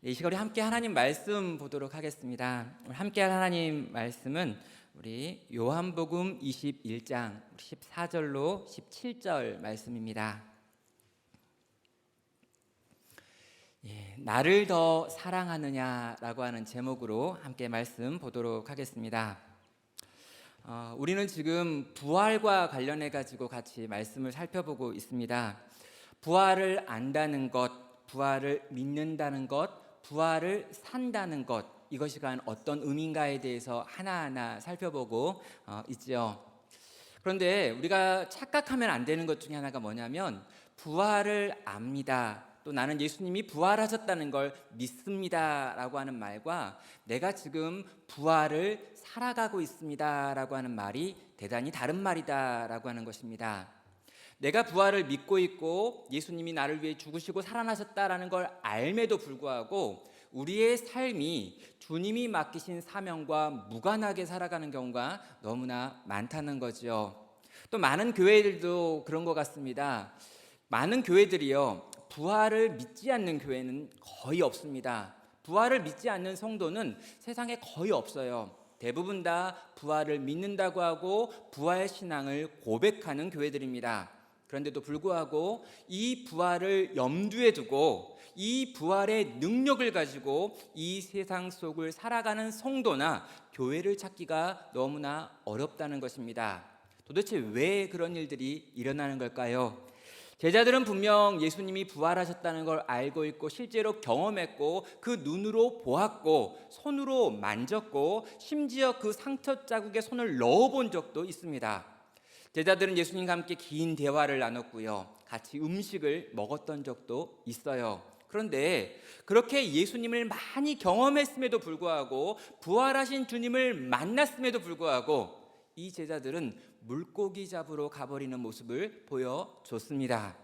이 시간 우리 함께 하나님 말씀 보도록 하겠습니다. 오늘 함께 할 하나님 말씀은 우리 요한복음 21장 14절로 17절 말씀입니다. 나를 더 사랑하느냐라고 하는 제목으로 함께 말씀 보도록 하겠습니다. 우리는 지금 부활과 관련해 가지고 같이 말씀을 살펴보고 있습니다. 부활을 안다는 것, 부활을 믿는다는 것, 부활을 산다는 것, 이것이 과연 어떤 의미인가에 대해서 하나하나 살펴보고 있죠. 그런데 우리가 착각하면 안 되는 것 중에 하나가 뭐냐면 부활을 압니다, 또 나는 예수님이 부활하셨다는 걸 믿습니다 라고 하는 말과 내가 지금 부활을 살아가고 있습니다 라고 하는 말이 대단히 다른 말이다 라고 하는 것입니다. 내가 부활을 믿고 있고 예수님이 나를 위해 죽으시고 살아나셨다라는 걸 알매도 불구하고 우리의 삶이 주님이 맡기신 사명과 무관하게 살아가는 경우가 너무나 많다는 거죠. 또 많은 교회들도 그런 것 같습니다. 많은 교회들이요, 부활을 믿지 않는 교회는 거의 없습니다. 부활을 믿지 않는 성도는 세상에 거의 없어요. 대부분 다 부활을 믿는다고 하고 부활 신앙을 고백하는 교회들입니다. 그런데도 불구하고 이 부활을 염두에 두고 이 부활의 능력을 가지고 이 세상 속을 살아가는 성도나 교회를 찾기가 너무나 어렵다는 것입니다. 도대체 왜 그런 일들이 일어나는 걸까요? 제자들은 분명 예수님이 부활하셨다는 걸 알고 있고 실제로 경험했고 그 눈으로 보았고 손으로 만졌고 심지어 그 상처 자국에 손을 넣어본 적도 있습니다. 제자들은 예수님과 함께 긴 대화를 나눴고요, 같이 음식을 먹었던 적도 있어요. 그런데 그렇게 예수님을 많이 경험했음에도 불구하고 부활하신 주님을 만났음에도 불구하고 이 제자들은 물고기 잡으러 가버리는 모습을 보여줬습니다.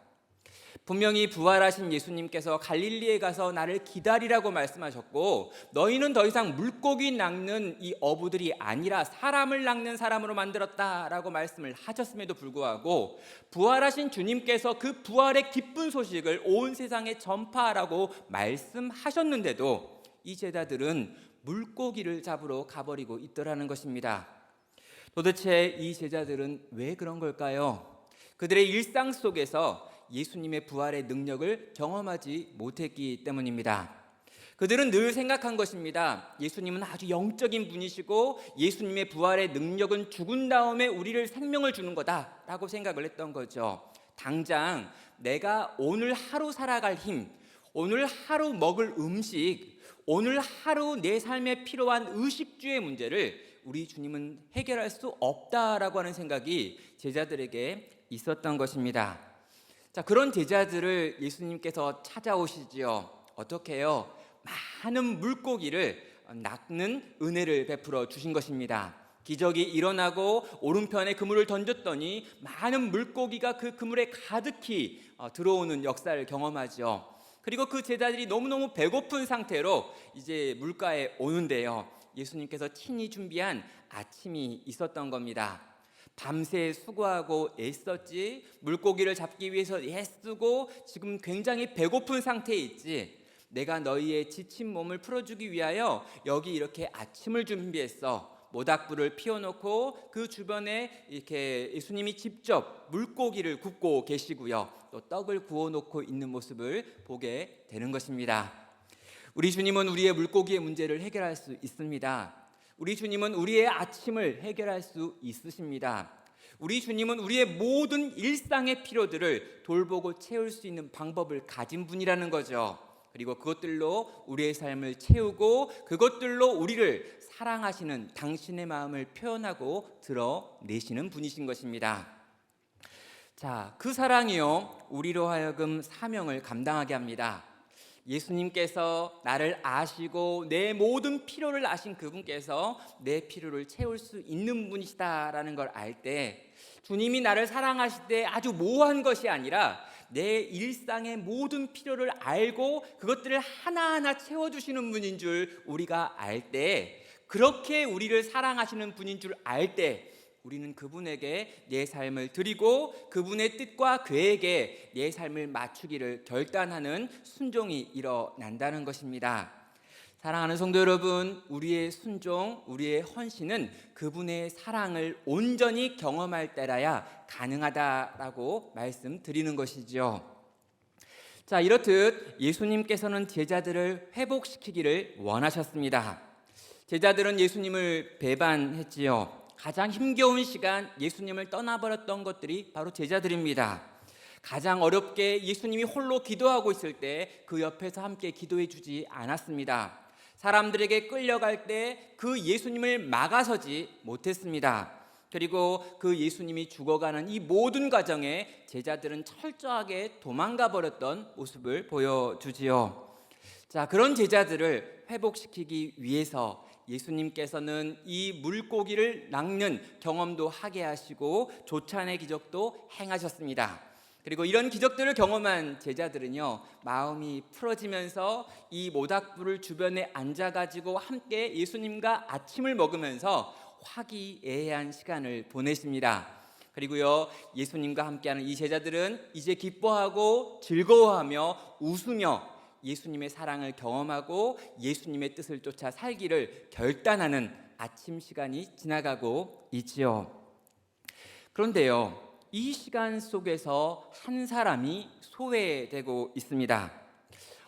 분명히 부활하신 예수님께서 갈릴리에 가서 나를 기다리라고 말씀하셨고 너희는 더 이상 물고기 낚는 이 어부들이 아니라 사람을 낚는 사람으로 만들었다라고 말씀을 하셨음에도 불구하고 부활하신 주님께서 그 부활의 기쁜 소식을 온 세상에 전파하라고 말씀하셨는데도 이 제자들은 물고기를 잡으러 가버리고 있더라는 것입니다. 도대체 이 제자들은 왜 그런 걸까요? 그들의 일상 속에서 예수님의 부활의 능력을 경험하지 못했기 때문입니다. 그들은 늘 생각한 것입니다. 예수님은 아주 영적인 분이시고 예수님의 부활의 능력은 죽은 다음에 우리를 생명을 주는 거다라고 생각을 했던 거죠. 당장 내가 오늘 하루 살아갈 힘, 오늘 하루 먹을 음식, 오늘 하루 내 삶에 필요한 의식주의 문제를 우리 주님은 해결할 수 없다라고 하는 생각이 제자들에게 있었던 것입니다. 자, 그런 제자들을 예수님께서 찾아오시지요. 어떻게 해요? 많은 물고기를 낚는 은혜를 베풀어 주신 것입니다. 기적이 일어나고 오른편에 그물을 던졌더니 많은 물고기가 그 그물에 가득히 들어오는 역사를 경험하죠. 그리고 그 제자들이 너무너무 배고픈 상태로 이제 물가에 오는데요, 예수님께서 친히 준비한 아침이 있었던 겁니다. 밤새 수고하고 애썼지, 물고기를 잡기 위해서 애쓰고 지금 굉장히 배고픈 상태에 있지, 내가 너희의 지친 몸을 풀어주기 위하여 여기 이렇게 아침을 준비했어. 모닥불을 피워놓고 그 주변에 이렇게 예수님이 직접 물고기를 굽고 계시고요, 또 떡을 구워놓고 있는 모습을 보게 되는 것입니다. 우리 주님은 우리의 물고기의 문제를 해결할 수 있습니다. 우리 주님은 우리의 아침을 해결할 수 있으십니다. 우리 주님은 우리의 모든 일상의 필요들을 돌보고 채울 수 있는 방법을 가진 분이라는 거죠. 그리고 그것들로 우리의 삶을 채우고 그것들로 우리를 사랑하시는 당신의 마음을 표현하고 드러내시는 분이신 것입니다. 자, 그 사랑이요, 우리로 하여금 사명을 감당하게 합니다. 예수님께서 나를 아시고 내 모든 필요를 아신 그분께서 내 필요를 채울 수 있는 분이시다라는 걸 알 때, 주님이 나를 사랑하실 때 아주 모호한 것이 아니라 내 일상의 모든 필요를 알고 그것들을 하나하나 채워주시는 분인 줄 우리가 알 때, 그렇게 우리를 사랑하시는 분인 줄 알 때 우리는 그분에게 내 삶을 드리고 그분의 뜻과 계획에 내 삶을 맞추기를 결단하는 순종이 일어난다는 것입니다. 사랑하는 성도 여러분, 우리의 순종, 우리의 헌신은 그분의 사랑을 온전히 경험할 때라야 가능하다라고 말씀드리는 것이죠. 자, 이렇듯 예수님께서는 제자들을 회복시키기를 원하셨습니다. 제자들은 예수님을 배반했지요. 가장 힘겨운 시간 예수님을 떠나버렸던 것들이 바로 제자들입니다. 가장 어렵게 예수님이 홀로 기도하고 있을 때 그 옆에서 함께 기도해 주지 않았습니다. 사람들에게 끌려갈 때 그 예수님을 막아서지 못했습니다. 그리고 그 예수님이 죽어가는 이 모든 과정에 제자들은 철저하게 도망가 버렸던 모습을 보여주지요. 자, 그런 제자들을 회복시키기 위해서 예수님께서는 이 물고기를 낚는 경험도 하게 하시고 조찬의 기적도 행하셨습니다. 그리고 이런 기적들을 경험한 제자들은요, 마음이 풀어지면서 이 모닥불을 주변에 앉아가지고 함께 예수님과 아침을 먹으면서 화기애애한 시간을 보내십니다. 그리고요, 예수님과 함께하는 이 제자들은 이제 기뻐하고 즐거워하며 웃으며 예수님의 사랑을 경험하고 예수님의 뜻을 쫓아 살기를 결단하는 아침 시간이 지나가고 있지요. 그런데요, 이 시간 속에서 한 사람이 소외되고 있습니다.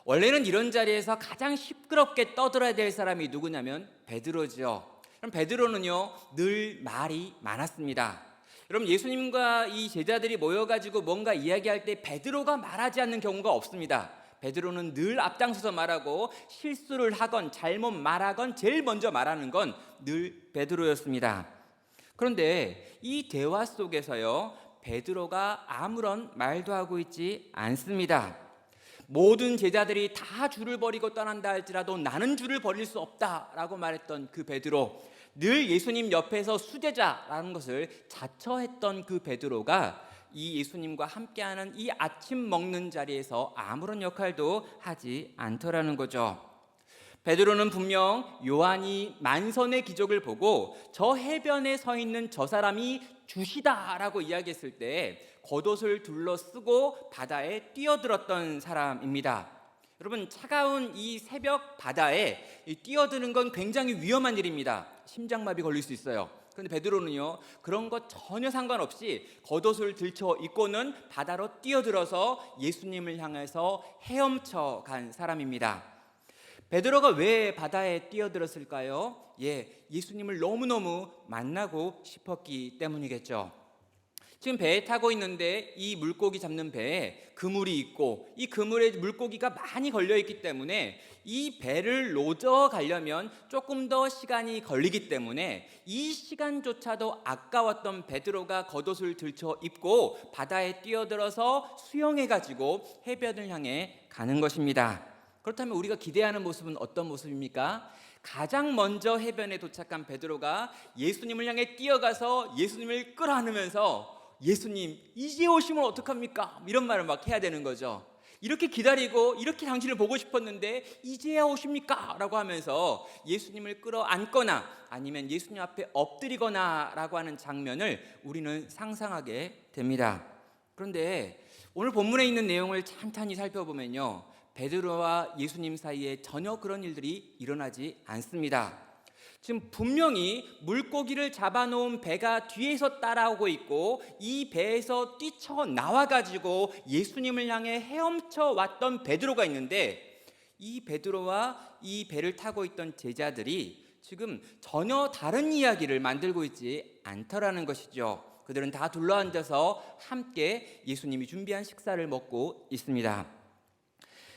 원래는 이런 자리에서 가장 시끄럽게 떠들어야 될 사람이 누구냐면 베드로죠. 그럼 베드로는요, 늘 말이 많았습니다. 여러분, 예수님과 이 제자들이 모여가지고 뭔가 이야기할 때 베드로가 말하지 않는 경우가 없습니다. 베드로는 늘 앞장서서 말하고 실수를 하건 잘못 말하건 제일 먼저 말하는 건 늘 베드로였습니다. 그런데 이 대화 속에서요, 베드로가 아무런 말도 하고 있지 않습니다. 모든 제자들이 다 줄을 버리고 떠난다 할지라도 나는 줄을 버릴 수 없다라고 말했던 그 베드로, 늘 예수님 옆에서 수제자라는 것을 자처했던 그 베드로가 이 예수님과 함께하는 이 아침 먹는 자리에서 아무런 역할도 하지 않더라는 거죠. 베드로는 분명 요한이 만선의 기적을 보고 저 해변에 서 있는 저 사람이 주시다라고 이야기했을 때 겉옷을 둘러쓰고 바다에 뛰어들었던 사람입니다. 여러분, 차가운 이 새벽 바다에 뛰어드는 건 굉장히 위험한 일입니다. 심장마비 걸릴 수 있어요. 그런데 베드로는요, 그런 것 전혀 상관없이 겉옷을 들쳐 입고는 바다로 뛰어들어서 예수님을 향해서 헤엄쳐 간 사람입니다. 베드로가 왜 바다에 뛰어들었을까요? 예수님을 너무너무 만나고 싶었기 때문이겠죠. 지금 배에 타고 있는데 이 물고기 잡는 배에 그물이 있고 이 그물에 물고기가 많이 걸려있기 때문에 이 배를 놓저 가려면 조금 더 시간이 걸리기 때문에 이 시간조차도 아까웠던 베드로가 겉옷을 들쳐 입고 바다에 뛰어들어서 수영해가지고 해변을 향해 가는 것입니다. 그렇다면 우리가 기대하는 모습은 어떤 모습입니까? 가장 먼저 해변에 도착한 베드로가 예수님을 향해 뛰어가서 예수님을 끌어안으면서 예수님, 이제 오시면 어떡합니까? 이런 말을 막 해야 되는 거죠. 이렇게 기다리고 이렇게 당신을 보고 싶었는데 이제야 오십니까? 라고 하면서 예수님을 끌어안거나 아니면 예수님 앞에 엎드리거나 라고 하는 장면을 우리는 상상하게 됩니다. 그런데 오늘 본문에 있는 내용을 찬찬히 살펴보면요, 베드로와 예수님 사이에 전혀 그런 일들이 일어나지 않습니다. 지금 분명히 물고기를 잡아놓은 배가 뒤에서 따라오고 있고 이 배에서 뛰쳐나와가지고 예수님을 향해 헤엄쳐 왔던 베드로가 있는데 이 베드로와 이 배를 타고 있던 제자들이 지금 전혀 다른 이야기를 만들고 있지 않더라는 것이죠. 그들은 다 둘러앉아서 함께 예수님이 준비한 식사를 먹고 있습니다.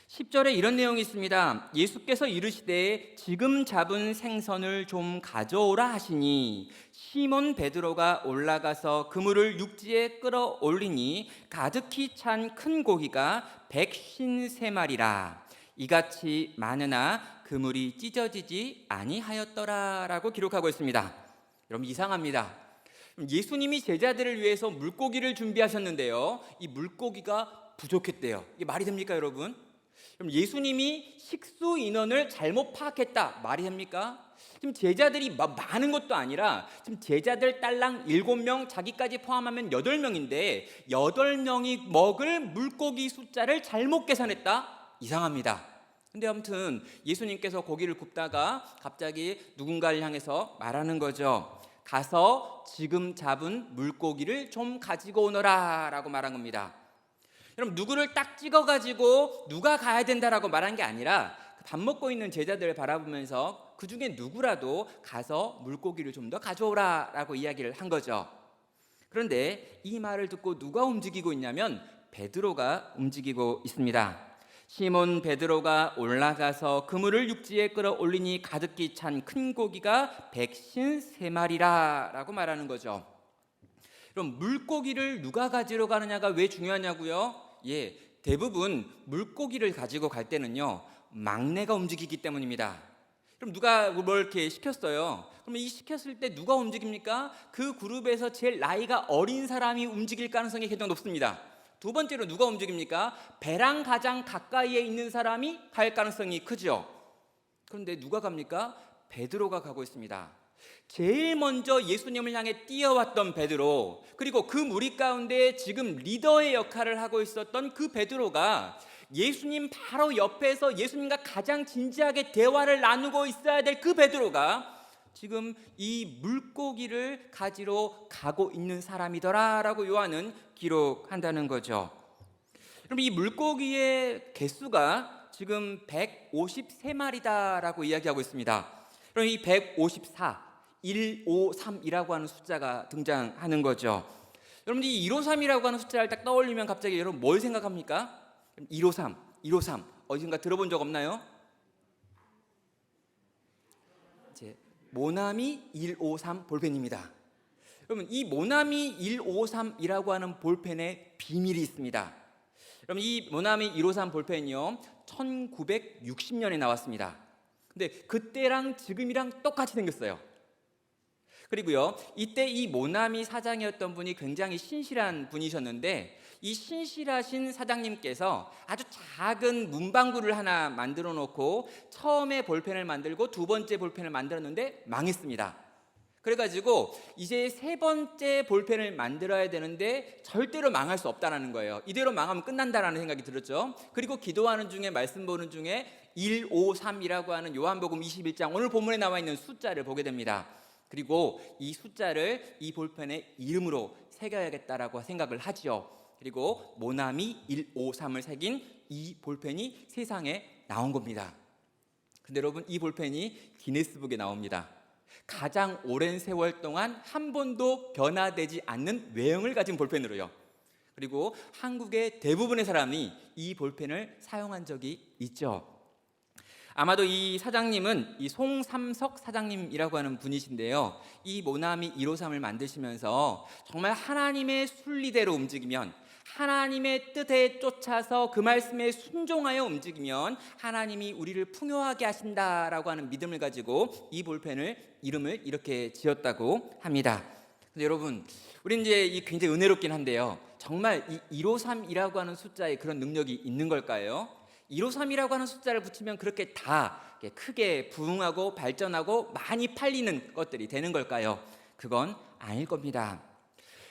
10절에 이런 내용이 있습니다. 예수께서 이르시되 지금 잡은 생선을 좀 가져오라 하시니 시몬 베드로가 올라가서 그물을 육지에 끌어올리니 가득히 찬 큰 고기가 153마리라. 이같이 많으나 그물이 찢어지지 아니하였더라 라고 기록하고 있습니다. 여러분, 이상합니다. 예수님이 제자들을 위해서 물고기를 준비하셨는데요, 이 물고기가 부족했대요. 이게 말이 됩니까, 여러분? 그럼 예수님이 식수 인원을 잘못 파악했다 말이 됩니까? 지금 제자들이 많은 것도 아니라 지금 제자들 딸랑 7명, 자기까지 포함하면 8명인데 8명이 먹을 물고기 숫자를 잘못 계산했다? 이상합니다. 근데 아무튼 예수님께서 고기를 굽다가 갑자기 누군가를 향해서 말하는 거죠. 가서 지금 잡은 물고기를 좀 가지고 오너라 라고 말한 겁니다. 여러분, 누구를 딱 찍어가지고 누가 가야 된다라고 말한 게 아니라 밥 먹고 있는 제자들을 바라보면서 그 중에 누구라도 가서 물고기를 좀 더 가져오라 라고 이야기를 한 거죠. 그런데 이 말을 듣고 누가 움직이고 있냐면 베드로가 움직이고 있습니다. 시몬 베드로가 올라가서 그물을 육지에 끌어올리니 가득히 찬 큰 고기가 153마리라 라고 말하는 거죠. 그럼 물고기를 누가 가지러 가느냐가 왜 중요하냐고요? 대부분 물고기를 가지고 갈 때는요, 막내가 움직이기 때문입니다. 그럼 누가 뭘 이렇게 시켰어요? 그러면 이 시켰을 때 누가 움직입니까? 그 그룹에서 제일 나이가 어린 사람이 움직일 가능성이 가장 높습니다. 두 번째로 누가 움직입니까? 배랑 가장 가까이에 있는 사람이 갈 가능성이 크죠. 그런데 누가 갑니까? 베드로가 가고 있습니다. 제일 먼저 예수님을 향해 뛰어왔던 베드로, 그리고 그 무리 가운데 지금 리더의 역할을 하고 있었던 그 베드로가 예수님 바로 옆에서 예수님과 가장 진지하게 대화를 나누고 있어야 될 그 베드로가 지금 이 물고기를 가지러 가고 있는 사람이더라라고 요한은 기록한다는 거죠. 그럼 이 물고기의 개수가 지금 153마리다라고 이야기하고 있습니다. 그럼 이 154, 153이라고 하는 숫자가 등장하는 거죠. 여러분, 이 153이라고 하는 숫자를 딱 떠올리면 갑자기 여러분 뭘 생각합니까? 153, 153 어디선가 들어본 적 없나요? 모나미 153 볼펜입니다. 여러분, 이 모나미 153이라고 하는 볼펜에 비밀이 있습니다. 여러분, 이 모나미 153 볼펜이요 1960년에 나왔습니다. 근데 그때랑 지금이랑 똑같이 생겼어요. 그리고요, 이때 이 모나미 사장이었던 분이 굉장히 신실한 분이셨는데 이 신실하신 사장님께서 아주 작은 문방구를 하나 만들어 놓고 처음에 볼펜을 만들고 두 번째 볼펜을 만들었는데 망했습니다. 그래가지고 이제 세 번째 볼펜을 만들어야 되는데 절대로 망할 수 없다는 거예요. 이대로 망하면 끝난다라는 생각이 들었죠. 그리고 기도하는 중에, 말씀 보는 중에 153이라고 하는 요한복음 21장 오늘 본문에 나와 있는 숫자를 보게 됩니다. 그리고 이 숫자를 이 볼펜의 이름으로 새겨야겠다라고 생각을 하지요. 그리고 모나미 153을 새긴 이 볼펜이 세상에 나온 겁니다. 근데 여러분, 이 볼펜이 기네스북에 나옵니다. 가장 오랜 세월 동안 한 번도 변화되지 않는 외형을 가진 볼펜으로요. 그리고 한국의 대부분의 사람이 이 볼펜을 사용한 적이 있죠. 아마도 이 사장님은 이 송삼석 사장님이라고 하는 분이신데요, 이 모나미 153을 만드시면서 정말 하나님의 순리대로 움직이면, 하나님의 뜻에 쫓아서 그 말씀에 순종하여 움직이면 하나님이 우리를 풍요하게 하신다라고 하는 믿음을 가지고 이 볼펜을 이름을 이렇게 지었다고 합니다. 근데 여러분, 우리 이제 이 굉장히 은혜롭긴 한데요, 정말 이 153이라고 하는 숫자에 그런 능력이 있는 걸까요? 153이라고 하는 숫자를 붙이면 그렇게 다 크게 부흥하고 발전하고 많이 팔리는 것들이 되는 걸까요? 그건 아닐 겁니다.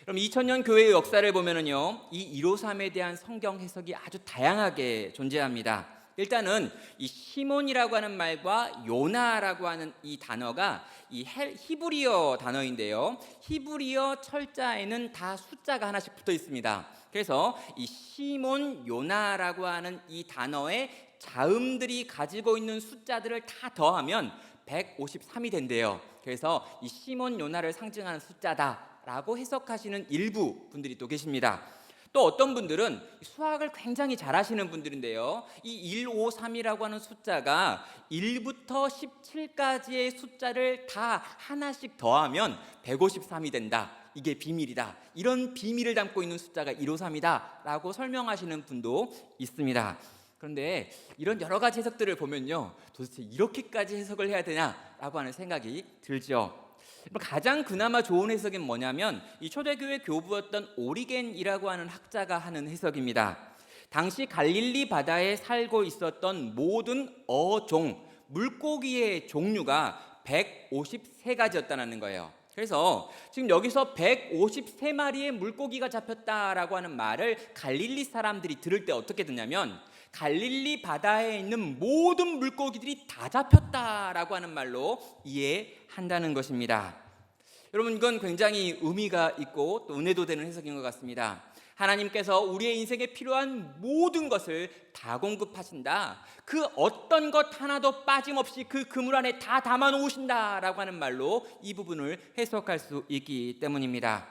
그럼 2000년 교회의 역사를 보면은요, 이 153에 대한 성경 해석이 아주 다양하게 존재합니다. 일단은 이 시몬이라고 하는 말과 요나라고 하는 이 단어가 이 히브리어 단어인데요, 히브리어 철자에는 다 숫자가 하나씩 붙어 있습니다. 그래서 이 시몬 요나라고 하는 이 단어의 자음들이 가지고 있는 숫자들을 다 더하면 153이 된대요. 그래서 이 시몬 요나를 상징하는 숫자다라고 해석하시는 일부 분들이 또 계십니다. 또 어떤 분들은 수학을 굉장히 잘하시는 분들인데요, 이 153이라고 하는 숫자가 1부터 17까지의 숫자를 다 하나씩 더하면 153이 된다, 이게 비밀이다, 이런 비밀을 담고 있는 숫자가 153이다 라고 설명하시는 분도 있습니다. 그런데 이런 여러 가지 해석들을 보면요, 도대체 이렇게까지 해석을 해야 되냐라고 하는 생각이 들죠. 가장 그나마 좋은 해석은 뭐냐면 이 초대교회 교부였던 오리겐이라고 하는 학자가 하는 해석입니다. 당시 갈릴리 바다에 살고 있었던 모든 어종, 물고기의 종류가 153가지였다는 거예요. 그래서 지금 여기서 153마리의 물고기가 잡혔다라고 하는 말을 갈릴리 사람들이 들을 때 어떻게 듣냐면 갈릴리 바다에 있는 모든 물고기들이 다 잡혔다라고 하는 말로 이해한다는 것입니다. 여러분, 이건 굉장히 의미가 있고 또 은혜도 되는 해석인 것 같습니다. 하나님께서 우리의 인생에 필요한 모든 것을 다 공급하신다. 그 어떤 것 하나도 빠짐없이 그 그물 안에 다 담아 놓으신다라고 하는 말로 이 부분을 해석할 수 있기 때문입니다.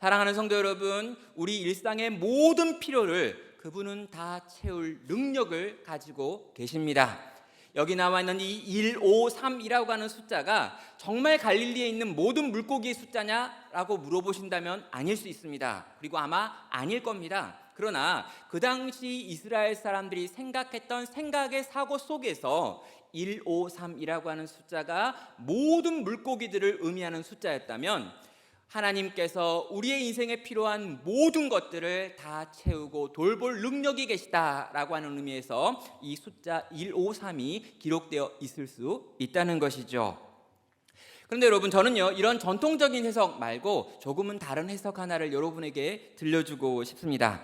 사랑하는 성도 여러분, 우리 일상의 모든 필요를 그분은 다 채울 능력을 가지고 계십니다. 여기 나와 있는 이 153이라고 하는 숫자가 정말 갈릴리에 있는 모든 물고기의 숫자냐라고 물어보신다면 아닐 수 있습니다. 그리고 아마 아닐 겁니다. 그러나 그 당시 이스라엘 사람들이 생각했던 생각의 사고 속에서 153이라고 하는 숫자가 모든 물고기들을 의미하는 숫자였다면 하나님께서 우리의 인생에 필요한 모든 것들을 다 채우고 돌볼 능력이 계시다라고 하는 의미에서 이 숫자 153이 기록되어 있을 수 있다는 것이죠. 그런데 여러분, 저는요 이런 전통적인 해석 말고 조금은 다른 해석 하나를 여러분에게 들려주고 싶습니다.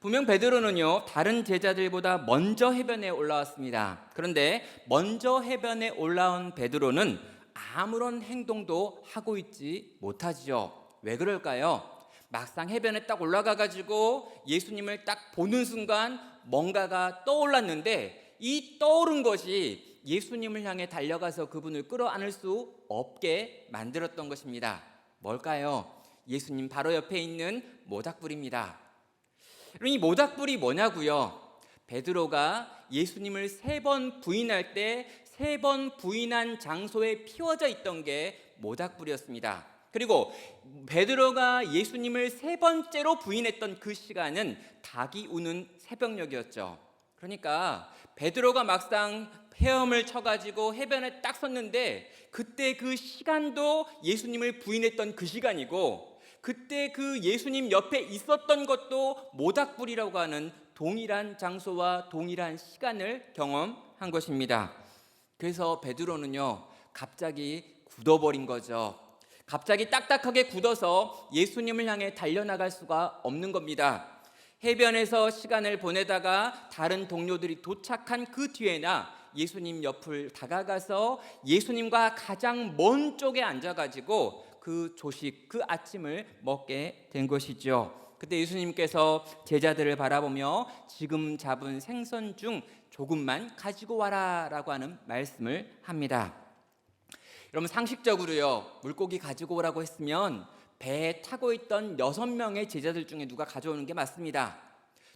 분명 베드로는요 다른 제자들보다 먼저 해변에 올라왔습니다. 그런데 먼저 해변에 올라온 베드로는 아무런 행동도 하고 있지 못하지요. 왜 그럴까요? 막상 해변에 딱 올라가 가지고 예수님을 딱 보는 순간 뭔가가 떠올랐는데 이 떠오른 것이 예수님을 향해 달려가서 그분을 끌어안을 수 없게 만들었던 것입니다. 뭘까요? 예수님 바로 옆에 있는 모닥불입니다. 이 모닥불이 뭐냐고요? 베드로가 예수님을 3번 부인할 때 3번 부인한 장소에 피워져 있던 게 모닥불이었습니다. 그리고 베드로가 예수님을 3번째로 부인했던 그 시간은 닭이 우는 새벽녘이었죠. 그러니까 베드로가 막상 헤엄을 쳐가지고 해변에 딱 섰는데 그때 그 시간도 예수님을 부인했던 그 시간이고 그때 그 예수님 옆에 있었던 것도 모닥불이라고 하는 동일한 장소와 동일한 시간을 경험한 것입니다. 그래서 베드로는요 갑자기 굳어버린 거죠. 갑자기 딱딱하게 굳어서 예수님을 향해 달려나갈 수가 없는 겁니다. 해변에서 시간을 보내다가 다른 동료들이 도착한 그 뒤에나 예수님 옆을 다가가서 예수님과 가장 먼 쪽에 앉아가지고 그 조식, 그 아침을 먹게 된 것이죠. 그때 예수님께서 제자들을 바라보며 지금 잡은 생선 중 조금만 가지고 와라 라고 하는 말씀을 합니다. 여러분, 상식적으로요 물고기 가지고 오라고 했으면 배에 타고 있던 6명의 제자들 중에 누가 가져오는 게 맞습니다.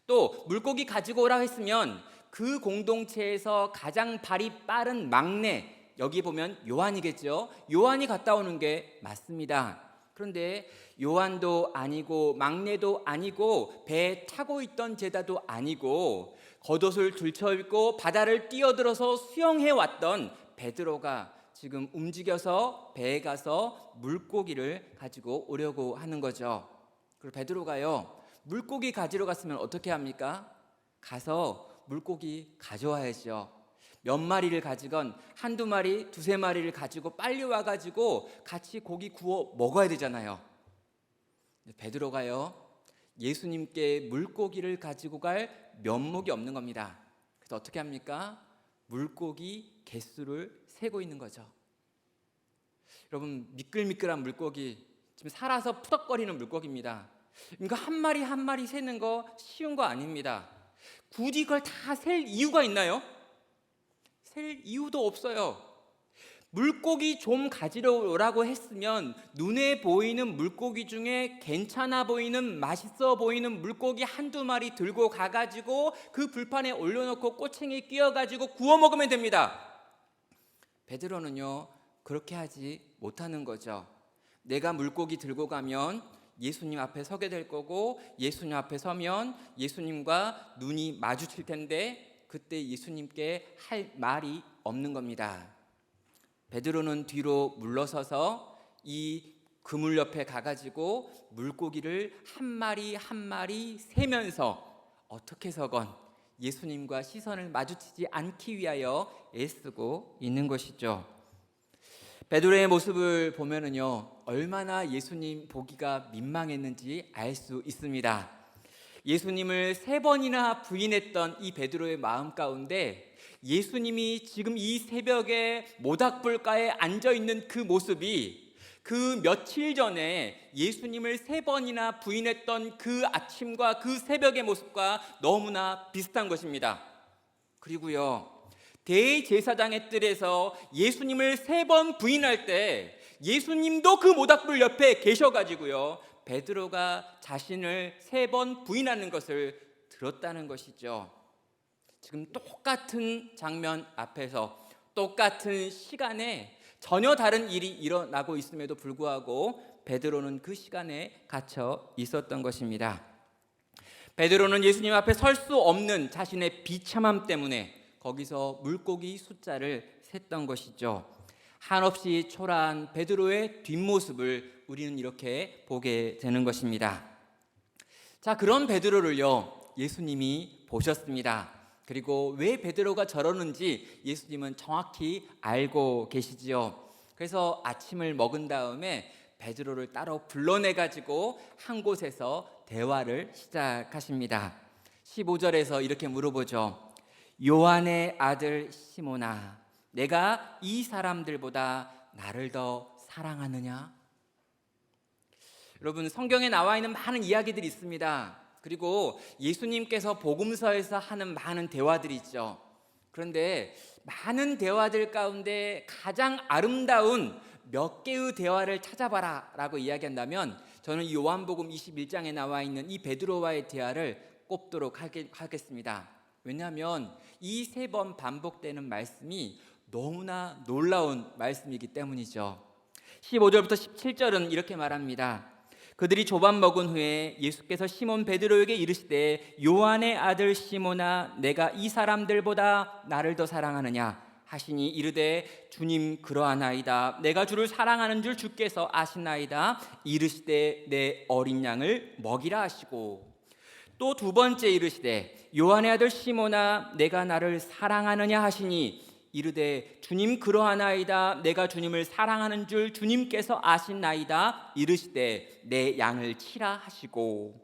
또 물고기 가지고 오라고 했으면 그 공동체에서 가장 발이 빠른 막내, 여기 보면 요한이겠죠. 요한이 갔다 오는 게 맞습니다. 그런데 요한도 아니고 막내도 아니고 배에 타고 있던 제자도 아니고 겉옷을 들쳐입고 바다를 뛰어들어서 수영해 왔던 베드로가 지금 움직여서 배에 가서 물고기를 가지고 오려고 하는 거죠. 그리고 베드로가요 물고기 가지러 갔으면 어떻게 합니까? 가서 물고기 가져와야죠. 몇 마리를 가지건 한두 마리, 두세 마리를 가지고 빨리 와가지고 같이 고기 구워 먹어야 되잖아요. 베드로가요 예수님께 물고기를 가지고 갈 면목이 없는 겁니다. 그래서 어떻게 합니까? 물고기 개수를 세고 있는 거죠. 여러분, 미끌미끌한 물고기, 지금 살아서 푸덕거리는 물고기입니다. 그러니까 한 마리 한 마리 세는 거 쉬운 거 아닙니다. 굳이 그걸 다 셀 이유가 있나요? 셀 이유도 없어요. 물고기 좀 가지러 오라고 했으면 눈에 보이는 물고기 중에 괜찮아 보이는, 맛있어 보이는 물고기 한두 마리 들고 가가지고 그 불판에 올려놓고 꼬챙이 끼워가지고 구워 먹으면 됩니다. 베드로는요 그렇게 하지 못하는 거죠. 내가 물고기 들고 가면 예수님 앞에 서게 될 거고 예수님 앞에 서면 예수님과 눈이 마주칠 텐데 그때 예수님께 할 말이 없는 겁니다. 베드로는 뒤로 물러서서 이 그물 옆에 가가지고 물고기를 한 마리 한 마리 세면서 어떻게 해서건 예수님과 시선을 마주치지 않기 위하여 애쓰고 있는 것이죠. 베드로의 모습을 보면은요, 얼마나 예수님 보기가 민망했는지 알 수 있습니다. 예수님을 3번이나 부인했던 이 베드로의 마음 가운데 예수님이 지금 이 새벽에 모닥불가에 앉아 있는 그 모습이 그 며칠 전에 예수님을 3번이나 부인했던 그 아침과 그 새벽의 모습과 너무나 비슷한 것입니다. 그리고요, 대제사장의 뜰에서 예수님을 3번 부인할 때 예수님도 그 모닥불 옆에 계셔가지고요, 베드로가 자신을 3번 부인하는 것을 들었다는 것이죠. 지금 똑같은 장면 앞에서 똑같은 시간에 전혀 다른 일이 일어나고 있음에도 불구하고 베드로는 그 시간에 갇혀 있었던 것입니다. 베드로는 예수님 앞에 설 수 없는 자신의 비참함 때문에 거기서 물고기 숫자를 셌던 것이죠. 한없이 초라한 베드로의 뒷모습을 우리는 이렇게 보게 되는 것입니다. 자, 그런 베드로를요, 예수님이 보셨습니다. 그리고 왜 베드로가 저러는지 예수님은 정확히 알고 계시지요. 그래서 아침을 먹은 다음에 베드로를 따로 불러내가지고 한 곳에서 대화를 시작하십니다. 15절에서 이렇게 물어보죠. 요한의 아들 시몬아, 내가 이 사람들보다 나를 더 사랑하느냐? 여러분, 성경에 나와 있는 많은 이야기들이 있습니다. 그리고 예수님께서 복음서에서 하는 많은 대화들이 있죠. 그런데 많은 대화들 가운데 가장 아름다운 몇 개의 대화를 찾아봐라 라고 이야기한다면 저는 요한복음 21장에 나와 있는 이 베드로와의 대화를 꼽도록 하겠습니다. 왜냐하면 이 3번 반복되는 말씀이 너무나 놀라운 말씀이기 때문이죠. 15절부터 17절은 이렇게 말합니다. 그들이 조반 먹은 후에 예수께서 시몬 베드로에게 이르시되 요한의 아들 시몬아, 내가 이 사람들보다 나를 더 사랑하느냐 하시니 이르되 주님 그러하나이다. 내가 주를 사랑하는 줄 주께서 아시나이다. 이르시되 내 어린 양을 먹이라 하시고, 또 2번째 이르시되 요한의 아들 시몬아, 내가 나를 사랑하느냐 하시니 이르되 주님 그러하나이다. 내가 주님을 사랑하는 줄 주님께서 아시나이다. 이르시되 내 양을 치라 하시고,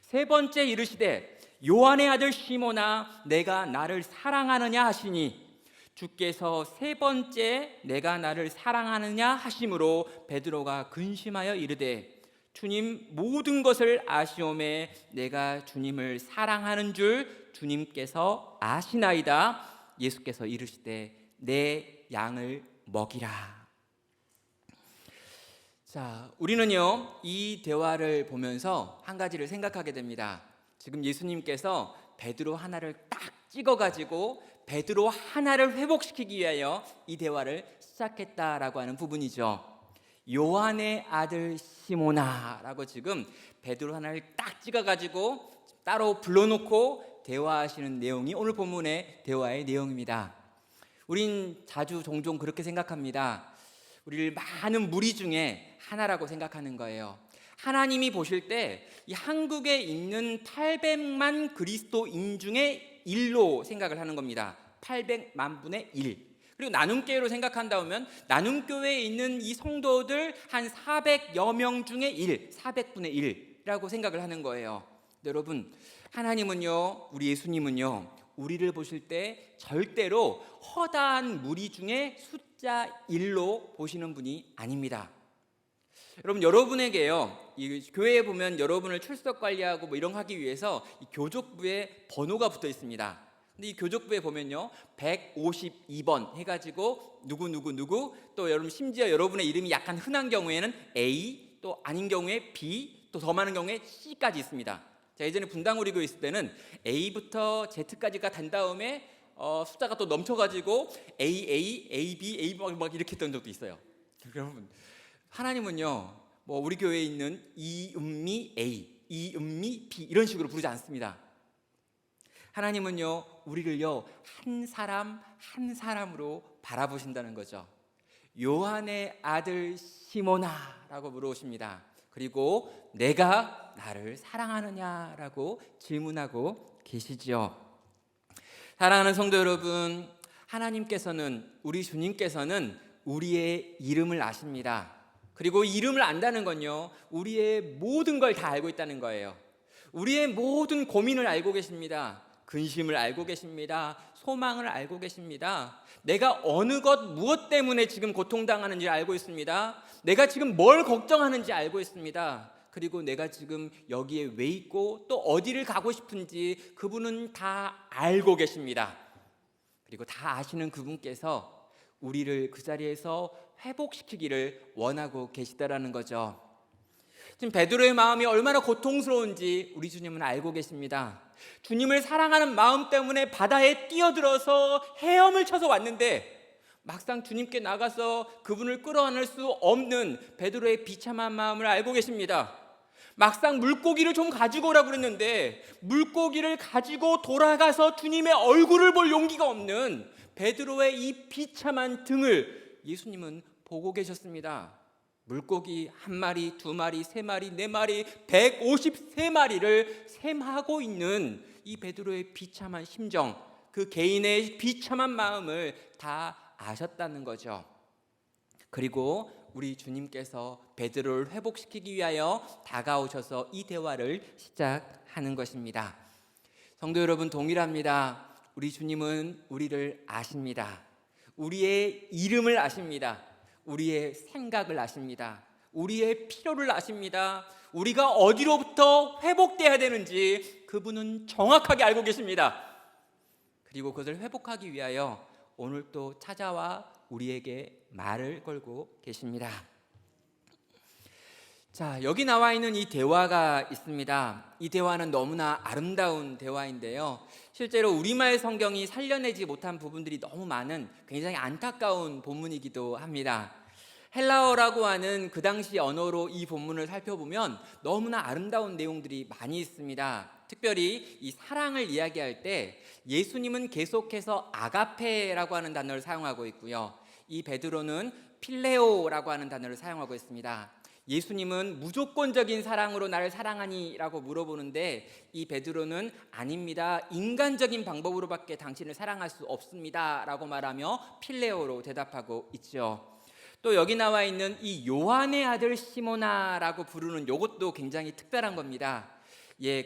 3번째 이르시되 요한의 아들 시몬아, 내가 나를 사랑하느냐 하시니 주께서 3번째 내가 나를 사랑하느냐 하심으로 베드로가 근심하여 이르되 주님 모든 것을 아시오매 내가 주님을 사랑하는 줄 주님께서 아시나이다. 예수께서 이르시되 내 양을 먹이라. 자, 우리는요, 이 대화를 보면서 한 가지를 생각하게 됩니다. 지금 예수님께서 베드로 하나를 딱 찍어가지고 베드로 하나를 회복시키기 위하여 이 대화를 시작했다라고 하는 부분이죠. 요한의 아들 시몬아 라고 지금 베드로 하나를 딱 찍어가지고 따로 불러놓고 대화하시는 내용이 오늘 본문의 대화의 내용입니다. 우린 자주 종종 그렇게 생각합니다. 우리를 많은 무리 중에 하나라고 생각하는 거예요. 하나님이 보실 때 이 한국에 있는 800만 그리스도인 중에 1로 생각을 하는 겁니다. 800만 분의 1. 그리고 나눔교회로 생각한다면 나눔교회에 있는 이 성도들 한 400여 명 중에 1, 400분의 1이라고 생각을 하는 거예요. 여러분, 하나님은요, 우리 예수님은요, 우리를 보실 때 절대로 허다한 무리 중에 숫자 1로 보시는 분이 아닙니다. 여러분, 여러분에게요, 이 교회에 보면 여러분을 출석 관리하고 뭐 이런 거 하기 위해서 이 교족부에 번호가 붙어 있습니다. 근데 이 교족부에 보면요, 152번 해가지고 누구 또 여러분 심지어 여러분의 이름이 약간 흔한 경우에는 A, 또 아닌 경우에 B, 또 더 많은 경우에 C까지 있습니다. 자, 예전에 분당우리교회 있을 때는 A부터 Z까지가 단 다음에 숫자가 또 넘쳐가지고 AA, AB, AB 막 이렇게 했던 적도 있어요. 여러분, 하나님은요, 뭐 우리 교회에 있는 이은미 A, 이은미 B 이런 식으로 부르지 않습니다. 하나님은요, 우리를요, 한 사람 한 사람으로 바라보신다는 거죠. 요한의 아들 시몬아라고 물어오십니다. 그리고 내가 나를 사랑하느냐라고 질문하고 계시지요. 사랑하는 성도 여러분, 하나님께서는, 우리 주님께서는 우리의 이름을 아십니다. 그리고 이름을 안다는 건요, 우리의 모든 걸 다 알고 있다는 거예요. 우리의 모든 고민을 알고 계십니다. 근심을 알고 계십니다. 소망을 알고 계십니다. 내가 어느 것 무엇 때문에 지금 고통당하는지 알고 있습니다. 내가 지금 뭘 걱정하는지 알고 있습니다. 그리고 내가 지금 여기에 왜 있고 또 어디를 가고 싶은지 그분은 다 알고 계십니다. 그리고 다 아시는 그분께서 우리를 그 자리에서 회복시키기를 원하고 계시다라는 거죠. 지금 베드로의 마음이 얼마나 고통스러운지 우리 주님은 알고 계십니다. 주님을 사랑하는 마음 때문에 바다에 뛰어들어서 헤엄을 쳐서 왔는데 막상 주님께 나가서 그분을 끌어안을 수 없는 베드로의 비참한 마음을 알고 계십니다. 막상 물고기를 좀 가지고 오라고 그랬는데 물고기를 가지고 돌아가서 주님의 얼굴을 볼 용기가 없는 베드로의 이 비참한 등을 예수님은 보고 계셨습니다. 물고기 한 마리, 두 마리, 세 마리, 네 마리, 153마리를 셈하고 있는 이 베드로의 비참한 심정, 그 개인의 비참한 마음을 다 아셨다는 거죠. 그리고 우리 주님께서 베드로를 회복시키기 위하여 다가오셔서 이 대화를 시작하는 것입니다. 성도 여러분, 동일합니다. 우리 주님은 우리를 아십니다. 우리의 이름을 아십니다. 우리의 생각을 아십니다. 우리의 필요를 아십니다. 우리가 어디로부터 회복돼야 되는지 그분은 정확하게 알고 계십니다. 그리고 그것을 회복하기 위하여 오늘 또 찾아와 우리에게 말을 걸고 계십니다. 자, 여기 나와 있는 이 대화가 있습니다. 이 대화는 너무나 아름다운 대화인데요. 실제로 우리말 성경이 살려내지 못한 부분들이 너무 많은 굉장히 안타까운 본문이기도 합니다. 헬라어라고 하는 그 당시 언어로 이 본문을 살펴보면 너무나 아름다운 내용들이 많이 있습니다. 특별히 이 사랑을 이야기할 때 예수님은 계속해서 아가페라고 하는 단어를 사용하고 있고요. 이 베드로는 필레오라고 하는 단어를 사용하고 있습니다. 예수님은 무조건적인 사랑으로 나를 사랑하니? 라고 물어보는데 이 베드로는 아닙니다. 인간적인 방법으로밖에 당신을 사랑할 수 없습니다. 라고 말하며 필레오로 대답하고 있죠. 또 여기 나와 있는 이 요한의 아들 시모나라고 부르는 이것도 굉장히 특별한 겁니다.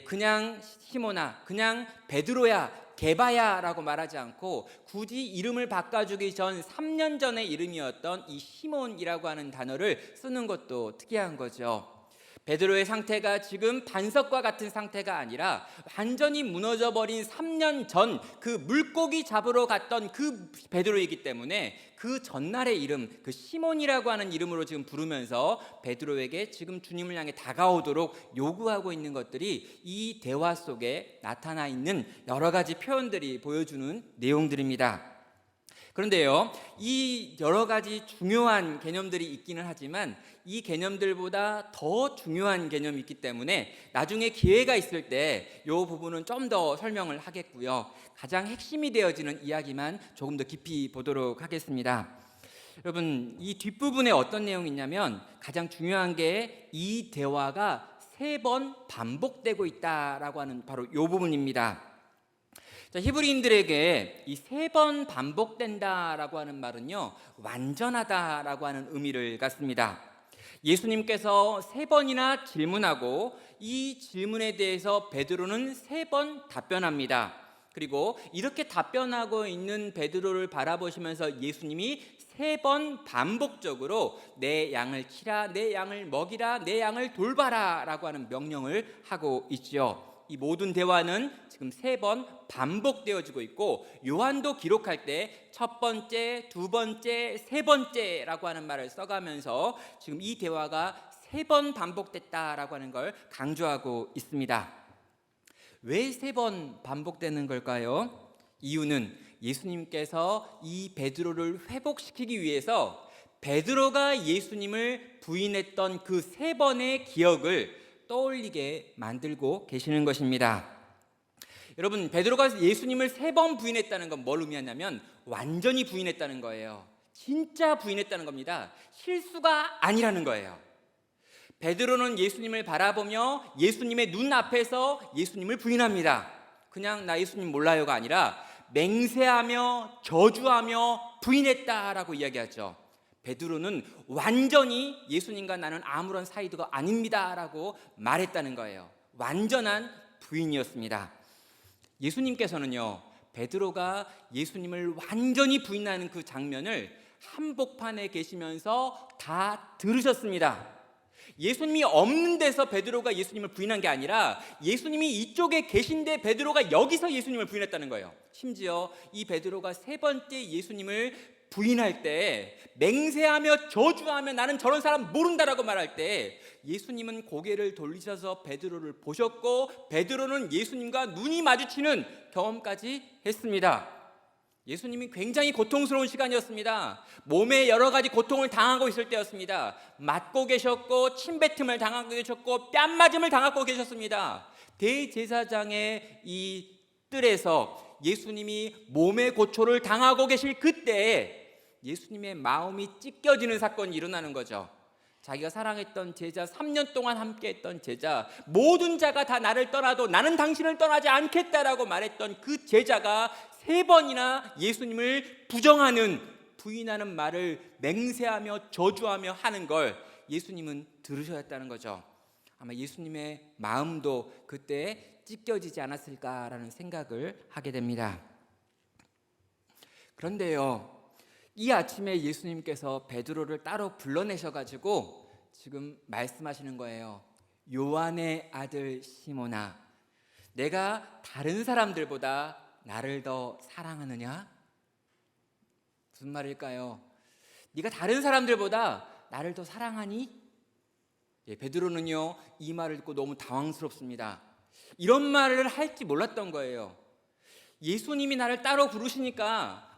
그냥 시모나, 그냥 베드로야, 게바야라고 말하지 않고 굳이 이름을 바꿔주기 전 3년 전의 이름이었던 이 시몬이라고 하는 단어를 쓰는 것도 특이한 거죠. 베드로의 상태가 지금 반석과 같은 상태가 아니라 완전히 무너져버린 3년 전 그 물고기 잡으러 갔던 그 베드로이기 때문에 그 전날의 이름, 그 시몬이라고 하는 이름으로 지금 부르면서 베드로에게 지금 주님을 향해 다가오도록 요구하고 있는 것들이 이 대화 속에 나타나 있는 여러 가지 표현들이 보여주는 내용들입니다. 그런데요, 이 여러 가지 중요한 개념들이 있기는 하지만 이 개념들보다 더 중요한 개념이 있기 때문에 나중에 기회가 있을 때 이 부분은 좀 더 설명을 하겠고요. 가장 핵심이 되어지는 이야기만 조금 더 깊이 보도록 하겠습니다. 여러분, 이 뒷부분에 어떤 내용이 있냐면 가장 중요한 게 이 대화가 3번 반복되고 있다라고 하는 바로 이 부분입니다. 자, 히브리인들에게 이 3번 반복된다라고 하는 말은요, 완전하다라고 하는 의미를 갖습니다. 예수님께서 3번이나 질문하고 이 질문에 대해서 베드로는 3번 답변합니다. 그리고 이렇게 답변하고 있는 베드로를 바라보시면서 예수님이 3번 반복적으로 내 양을 치라, 내 양을 먹이라, 내 양을 돌봐라 라고 하는 명령을 하고 있죠. 이 모든 대화는 지금 3번 반복되어지고 있고 요한도 기록할 때 첫 번째, 두 번째, 세 번째라고 하는 말을 써가면서 지금 이 대화가 3번 반복됐다라고 하는 걸 강조하고 있습니다. 왜 3번 반복되는 걸까요? 이유는 예수님께서 이 베드로를 회복시키기 위해서 베드로가 예수님을 부인했던 그 3번의 기억을 떠올리게 만들고 계시는 것입니다. 여러분, 베드로가 예수님을 3번 부인했다는 건 뭘 의미하냐면 완전히 부인했다는 거예요. 진짜 부인했다는 겁니다. 실수가 아니라는 거예요. 베드로는 예수님을 바라보며 예수님의 눈 앞에서 예수님을 부인합니다. 그냥 나 예수님 몰라요가 아니라 맹세하며 저주하며 부인했다라고 이야기하죠. 베드로는 완전히 예수님과 나는 아무런 사이도 아닙니다라고 말했다는 거예요. 완전한 부인이었습니다. 예수님께서는요, 베드로가 예수님을 완전히 부인하는 그 장면을 한복판에 계시면서 다 들으셨습니다. 예수님이 없는 데서 베드로가 예수님을 부인한 게 아니라 예수님이 이쪽에 계신데 베드로가 여기서 예수님을 부인했다는 거예요. 심지어 이 베드로가 세 번째 예수님을 부인할 때, 맹세하며 저주하며 나는 저런 사람 모른다라고 말할 때 예수님은 고개를 돌리셔서 베드로를 보셨고 베드로는 예수님과 눈이 마주치는 경험까지 했습니다. 예수님이 굉장히 고통스러운 시간이었습니다. 몸에 여러 가지 고통을 당하고 있을 때였습니다. 맞고 계셨고 침뱉음을 당하고 계셨고 뺨맞음을 당하고 계셨습니다. 대제사장의 이 뜰에서 예수님이 몸의 고초를 당하고 계실 그때에 예수님의 마음이 찢겨지는 사건이 일어나는 거죠. 자기가 사랑했던 제자, 3년 동안 함께했던 제자, 모든 자가 다 나를 떠나도 나는 당신을 떠나지 않겠다라고 말했던 그 제자가 3번이나 예수님을 부인하는 말을 맹세하며 저주하며 하는 걸 예수님은 들으셔야 했다는 거죠. 아마 예수님의 마음도 그때 찢겨지지 않았을까라는 생각을 하게 됩니다. 그런데요, 이 아침에 예수님께서 베드로를 따로 불러내셔가지고 지금 말씀하시는 거예요. 요한의 아들 시몬아, 내가 다른 사람들보다 나를 더 사랑하느냐? 무슨 말일까요? 네가 다른 사람들보다 나를 더 사랑하니? 베드로는요, 이 말을 듣고 너무 당황스럽습니다. 이런 말을 할지 몰랐던 거예요. 예수님이 나를 따로 부르시니까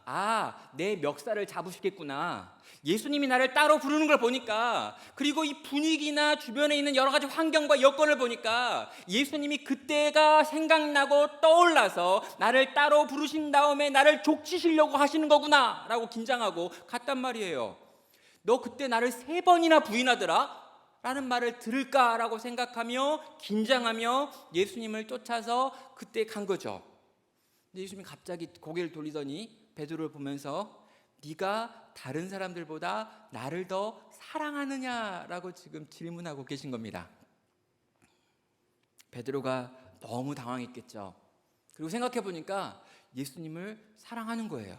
내 멱살을 잡으시겠구나. 예수님이 나를 따로 부르는 걸 보니까, 그리고 이 분위기나 주변에 있는 여러 가지 환경과 여건을 보니까 예수님이 그때가 생각나고 떠올라서 나를 따로 부르신 다음에 나를 족치시려고 하시는 거구나 라고 긴장하고 갔단 말이에요. 너 그때 나를 3번이나 부인하더라 라는 말을 들을까라고 생각하며 긴장하며 예수님을 쫓아서 그때 간 거죠. 근데 예수님이 갑자기 고개를 돌리더니 베드로를 보면서 네가 다른 사람들보다 나를 더 사랑하느냐라고 지금 질문하고 계신 겁니다. 베드로가 너무 당황했겠죠. 그리고 생각해 보니까 예수님을 사랑하는 거예요.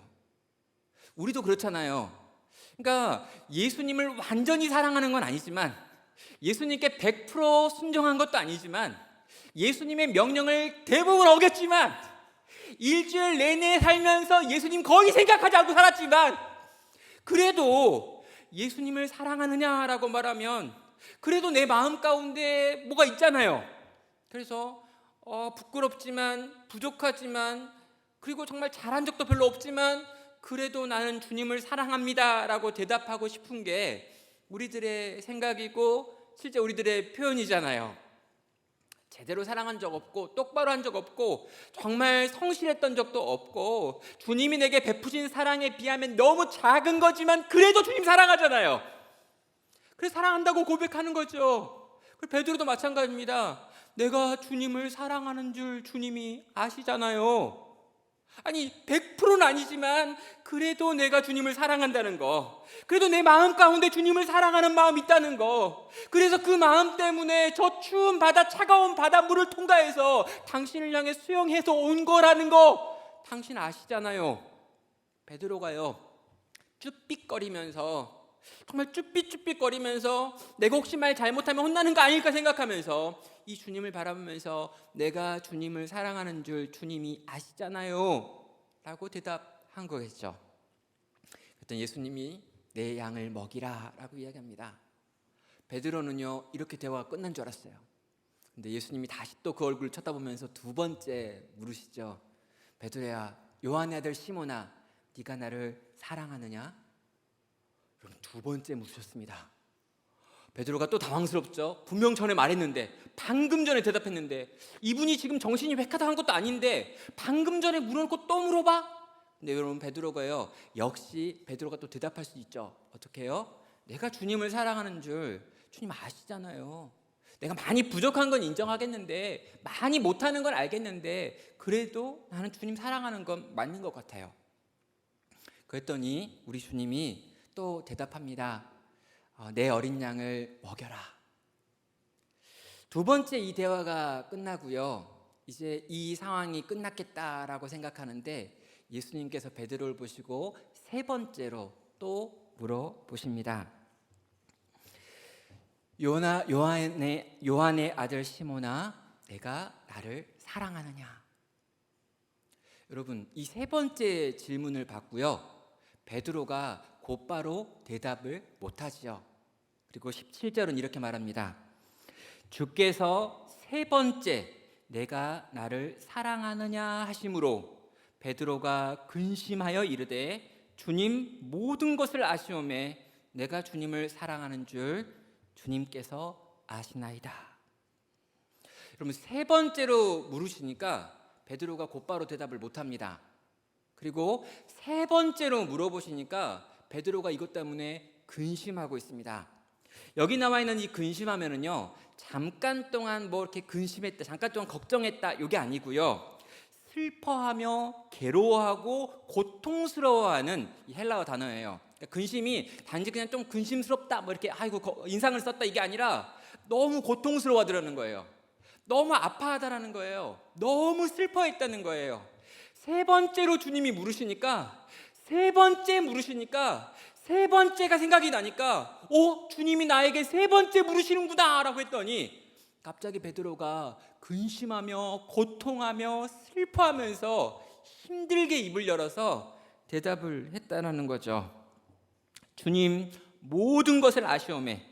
우리도 그렇잖아요. 그러니까 예수님을 완전히 사랑하는 건 아니지만, 예수님께 100% 순종한 것도 아니지만, 예수님의 명령을 대부분 어겼지만, 일주일 내내 살면서 예수님 거의 생각하지 않고 살았지만, 그래도 예수님을 사랑하느냐라고 말하면 그래도 내 마음 가운데 뭐가 있잖아요. 그래서 부끄럽지만, 부족하지만, 그리고 정말 잘한 적도 별로 없지만 그래도 나는 주님을 사랑합니다 라고 대답하고 싶은 게 우리들의 생각이고 실제 우리들의 표현이잖아요. 제대로 사랑한 적 없고 똑바로 한 적 없고 정말 성실했던 적도 없고 주님이 내게 베푸신 사랑에 비하면 너무 작은 거지만 그래도 주님 사랑하잖아요. 그래서 사랑한다고 고백하는 거죠. 베드로도 마찬가지입니다. 내가 주님을 사랑하는 줄 주님이 아시잖아요. 아니 100%는 아니지만 그래도 내가 주님을 사랑한다는 거, 그래도 내 마음 가운데 주님을 사랑하는 마음이 있다는 거, 그래서 그 마음 때문에 저 추운 바다, 차가운 바닷물을 통과해서 당신을 향해 수영해서 온 거라는 거 당신 아시잖아요. 베드로가요 쭈삣거리면서, 정말 쭈삣쭈삣거리면서 내가 혹시 말 잘못하면 혼나는 거 아닐까 생각하면서 이 주님을 바라보면서 내가 주님을 사랑하는 줄 주님이 아시잖아요 라고 대답한 거겠죠. 그랬더니 예수님이 내 양을 먹이라 라고 이야기합니다. 베드로는요 이렇게 대화가 끝난 줄 알았어요. 근데 예수님이 다시 또 그 얼굴을 쳐다보면서 2번째 물으시죠. 베드로야, 요한의 아들 시몬아, 네가 나를 사랑하느냐? 그럼 2번째 물으셨습니다. 베드로가 또 당황스럽죠. 분명 전에 말했는데, 방금 전에 대답했는데, 이분이 지금 정신이 회카당한 것도 아닌데 방금 전에 물어놓고 또 물어봐? 근데 여러분, 베드로가요 역시 베드로가 또 대답할 수 있죠. 어떻게 해요? 내가 주님을 사랑하는 줄 주님 아시잖아요. 내가 많이 부족한 건 인정하겠는데, 많이 못하는 건 알겠는데, 그래도 나는 주님 사랑하는 건 맞는 것 같아요. 그랬더니 우리 주님이 또 대답합니다. 내 어린 양을 먹여라. 두 번째 이 대화가 끝나고요, 이제 이 상황이 끝났겠다라고 생각하는데 예수님께서 베드로를 보시고 세 번째로 또 물어보십니다. 요한의 아들 시몬아, 내가 나를 사랑하느냐? 여러분, 이 세 번째 질문을 받고요, 베드로가 곧바로 대답을 못하지요. 그리고 17절은 이렇게 말합니다. 주께서 세 번째 내가 나를 사랑하느냐 하심으로 베드로가 근심하여 이르되 주님, 모든 것을 아시오매 내가 주님을 사랑하는 줄 주님께서 아시나이다. 여러분, 세 번째로 물으시니까 베드로가 곧바로 대답을 못합니다. 그리고 세 번째로 물어보시니까 베드로가 이것 때문에 근심하고 있습니다. 여기 나와 있는 이 근심하면은요, 잠깐 동안 뭐 이렇게 근심했다, 잠깐 동안 걱정했다, 이게 아니고요, 슬퍼하며 괴로워하고 고통스러워하는 이 헬라어 단어예요. 그러니까 근심이 단지 그냥 좀 근심스럽다, 뭐 이렇게 아이고 인상을 썼다, 이게 아니라 너무 고통스러워하더라는 거예요. 너무 아파하다라는 거예요. 너무 슬퍼했다는 거예요. 세 번째로 주님이 물으시니까, 세 번째가 생각이 나니까, 주님이 나에게 세 번째 물으시는구나 라고 했더니 갑자기 베드로가 근심하며 고통하며 슬퍼하면서 힘들게 입을 열어서 대답을 했다는 거죠. 주님, 모든 것을 아시오매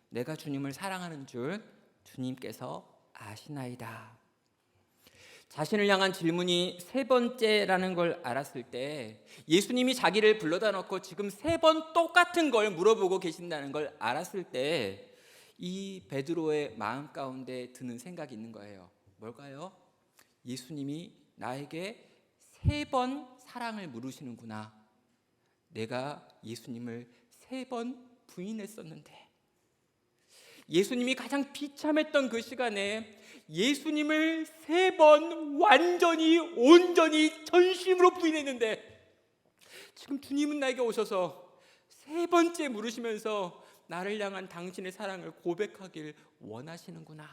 내가 주님을 사랑하는 줄 주님께서 아시나이다. 자신을 향한 질문이 세 번째라는 걸 알았을 때, 예수님이 자기를 불러다 놓고 지금 세 번 똑같은 걸 물어보고 계신다는 걸 알았을 때 이 베드로의 마음 가운데 드는 생각이 있는 거예요. 뭘까요? 예수님이 나에게 세 번 사랑을 물으시는구나. 내가 예수님을 세 번 부인했었는데. 예수님이 가장 비참했던 그 시간에 예수님을 세 번 완전히 온전히 전심으로 부인했는데, 지금 주님은 나에게 오셔서 세 번째 물으시면서 나를 향한 당신의 사랑을 고백하길 원하시는구나.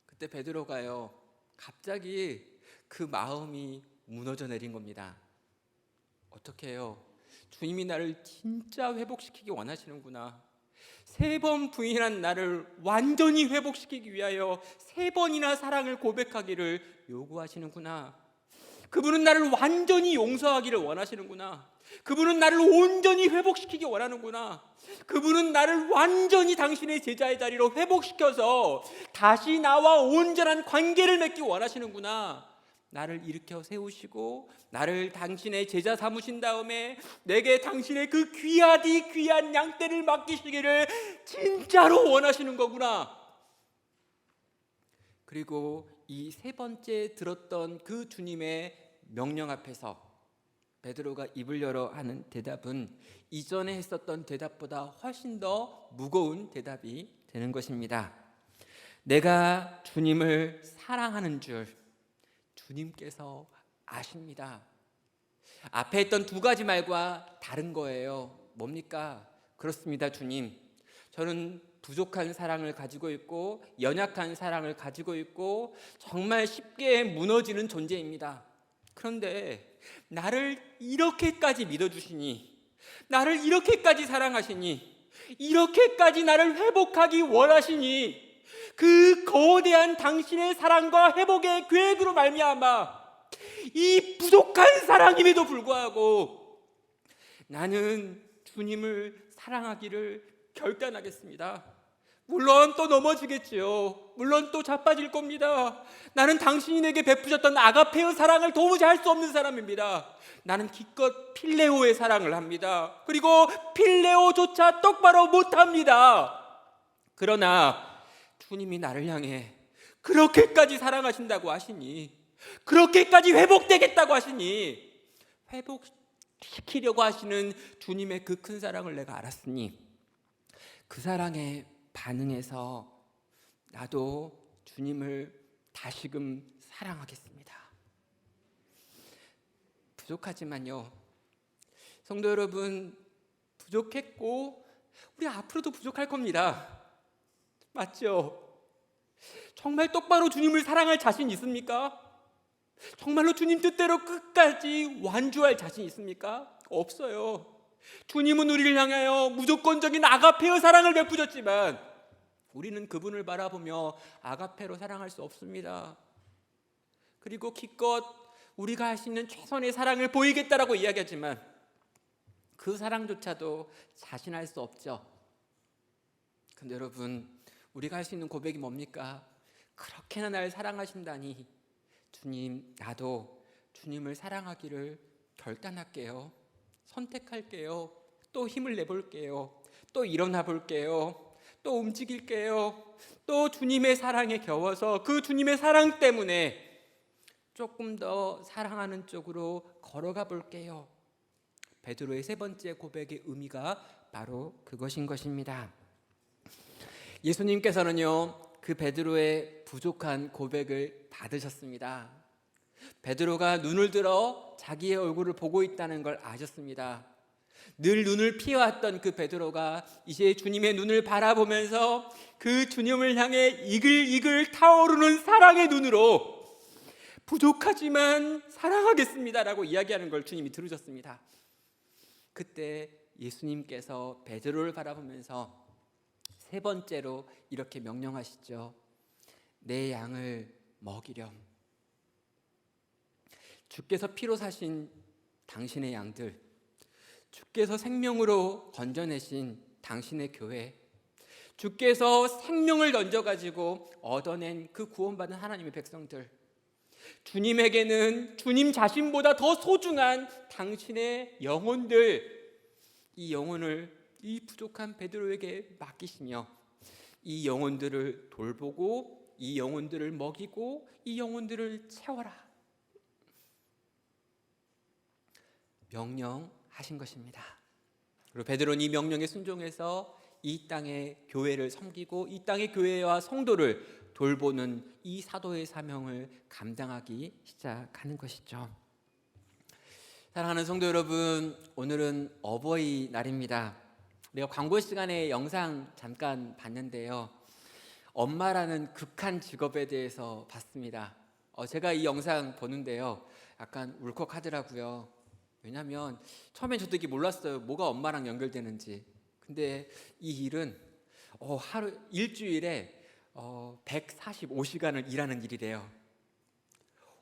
그때 베드로가요, 갑자기 그 마음이 무너져 내린 겁니다. 어떻게 해요? 주님이 나를 진짜 회복시키기 원하시는구나. 세 번 부인한 나를 완전히 회복시키기 위하여 세 번이나 사랑을 고백하기를 요구하시는구나. 그분은 나를 완전히 용서하기를 원하시는구나. 그분은 나를 온전히 회복시키기 원하는구나. 그분은 나를 완전히 당신의 제자의 자리로 회복시켜서 다시 나와 온전한 관계를 맺기 원하시는구나. 나를 일으켜 세우시고 나를 당신의 제자 삼으신 다음에 내게 당신의 그 귀하디 귀한 양떼를 맡기시기를 진짜로 원하시는 거구나. 그리고 이 세 번째 들었던 그 주님의 명령 앞에서 베드로가 입을 열어 하는 대답은 이전에 했었던 대답보다 훨씬 더 무거운 대답이 되는 것입니다. 내가 주님을 사랑하는 줄 주님께서 아십니다. 앞에 했던 두 가지 말과 다른 거예요. 뭡니까? 그렇습니다, 주님. 저는 부족한 사랑을 가지고 있고 연약한 사랑을 가지고 있고 정말 쉽게 무너지는 존재입니다. 그런데 나를 이렇게까지 믿어주시니, 나를 이렇게까지 사랑하시니, 이렇게까지 나를 회복하기 원하시니, 그 거대한 당신의 사랑과 회복의 계획으로 말미암아 이 부족한 사랑임에도 불구하고 나는 주님을 사랑하기를 결단하겠습니다. 물론 또 넘어지겠지요. 물론 또 자빠질 겁니다. 나는 당신이 내게 베푸셨던 아가페의 사랑을 도무지 할 수 없는 사람입니다. 나는 기껏 필레오의 사랑을 합니다. 그리고 필레오조차 똑바로 못합니다. 그러나 주님이 나를 향해 그렇게까지 사랑하신다고 하시니, 그렇게까지 회복되겠다고 하시니, 회복시키려고 하시는 주님의 그 큰 사랑을 내가 알았으니 그 사랑에 가능해서 나도 주님을 다시금 사랑하겠습니다. 부족하지만요, 성도 여러분, 부족했고 우리 앞으로도 부족할 겁니다. 맞죠? 정말 똑바로 주님을 사랑할 자신 있습니까? 정말로 주님 뜻대로 끝까지 완주할 자신 있습니까? 없어요. 주님은 우리를 향하여 무조건적인 아가페의 사랑을 베푸셨지만 우리는 그분을 바라보며 아가페로 사랑할 수 없습니다. 그리고 기껏 우리가 할 수 있는 최선의 사랑을 보이겠다라고 이야기하지만 그 사랑조차도 자신할 수 없죠. 근데 여러분, 우리가 할 수 있는 고백이 뭡니까? 그렇게나 날 사랑하신다니 주님, 나도 주님을 사랑하기를 결단할게요. 선택할게요. 또 힘을 내볼게요. 또 일어나 볼게요. 또 움직일게요. 또 주님의 사랑에 겨워서 그 주님의 사랑 때문에 조금 더 사랑하는 쪽으로 걸어가 볼게요. 베드로의 세 번째 고백의 의미가 바로 그것인 것입니다. 예수님께서는요, 그 베드로의 부족한 고백을 받으셨습니다. 베드로가 눈을 들어 자기의 얼굴을 보고 있다는 걸 아셨습니다. 늘 눈을 피해왔던 그 베드로가 이제 주님의 눈을 바라보면서 그 주님을 향해 이글이글 타오르는 사랑의 눈으로 부족하지만 사랑하겠습니다라고 이야기하는 걸 주님이 들으셨습니다. 그때 예수님께서 베드로를 바라보면서 세 번째로 이렇게 명령하시죠. 내 양을 먹이렴. 주께서 피로 사신 당신의 양들, 주께서 생명으로 건져내신 당신의 교회, 주께서 생명을 던져가지고 얻어낸 그 구원받은 하나님의 백성들, 주님에게는 주님 자신보다 더 소중한 당신의 영혼들, 이 영혼을 이 부족한 베드로에게 맡기시며 이 영혼들을 돌보고 이 영혼들을 먹이고 이 영혼들을 채워라 명령하신 것입니다. 그리고 베드로는 이 명령에 순종해서 이 땅의 교회를 섬기고 이 땅의 교회와 성도를 돌보는 이 사도의 사명을 감당하기 시작하는 것이죠. 사랑하는 성도 여러분, 오늘은 어버이날입니다. 우리가 광고 시간에 영상 잠깐 봤는데요, 엄마라는 극한 직업에 대해서 봤습니다. 제가 이 영상 보는데요, 약간 울컥하더라고요. 왜냐하면 처음엔 저도 이게 몰랐어요. 뭐가 엄마랑 연결되는지. 근데 이 일은 하루 일주일에 145시간을 일하는 일이래요.